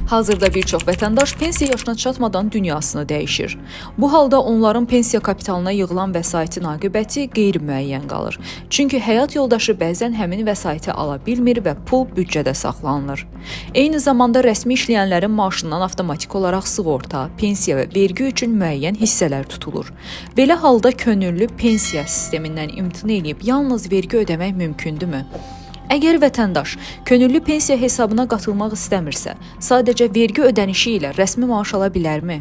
Hazırda bir çox vətəndaş pensiya yaşına çatmadan dünyasını dəyişir. Bu halda onların pensiya kapitalına yığılan vəsaitin aqibəti qeyri-müəyyən qalır. Çünki həyat yoldaşı bəzən həmin vəsaiti ala bilmir və pul büdcədə saxlanılır. Eyni zamanda rəsmi işləyənlərin maaşından avtomatik olaraq sığorta, pensiya və vergi üçün müəyyən hissələr tutulur. Belə halda könüllü pensiya sistemindən imtina edib yalnız vergi ödəmək mümkündürmü? Əgər vətəndaş könüllü pensiya hesabına qatılmaq istəmirsə, sadəcə vergi ödənişi ilə rəsmi maaş ala bilərmi?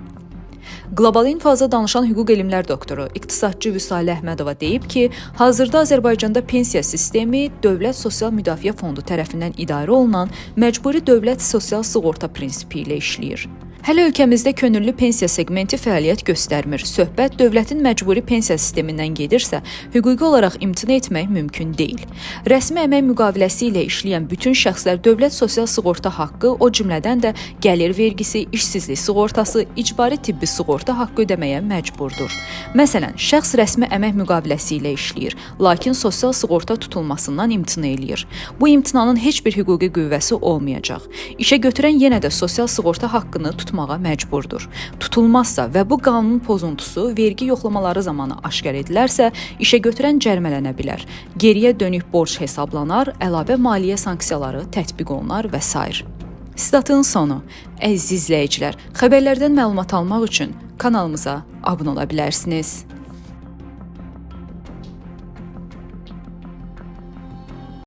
Qlobal İnfoza danışan hüquq elmlər doktoru, iqtisadçı Vüsalə Əhmədova deyib ki, hazırda Azərbaycanda pensiya sistemi Dövlət Sosial Müdafiə Fondu tərəfindən idarə olunan məcburi dövlət sosial sığorta prinsipi ilə işləyir. Hələ ölkəmizdə könüllü pensiya segmenti fəaliyyət göstərmir. Söhbət dövlətin məcburi pensiya sistemindən gedirsə, hüquqi olaraq imtina etmək mümkün deyil. Rəsmi əmək müqaviləsi ilə işləyən bütün şəxslər dövlət sosial sığorta haqqı, o cümlədən də gəlir vergisi, işsizlik sığortası, icbari tibbi sığorta haqqı ödəməyə məcburdur. Məsələn, şəxs rəsmi əmək müqaviləsi ilə işləyir, lakin sosial sığorta tutulmasından imtina eləyir. Bu imtinanın heç bir hüquqi qüvvəsi olmayacaq. İşə götürən yenə də sosial sığorta haqqını tutmağa məcburdur. Tutulmazsa və bu qanun pozuntusu vergi yoxlamaları zamanı aşkar edilərsə, işə götürən cərimələnə bilər. Geriyə dönük borc hesablanar, əlavə maliyyə sanksiyaları tətbiq olunar və s. Statın sonu. Əziz izləyicilər, xəbərlərdən məlumat almaq üçün kanalımıza abunə ola bilərsiniz.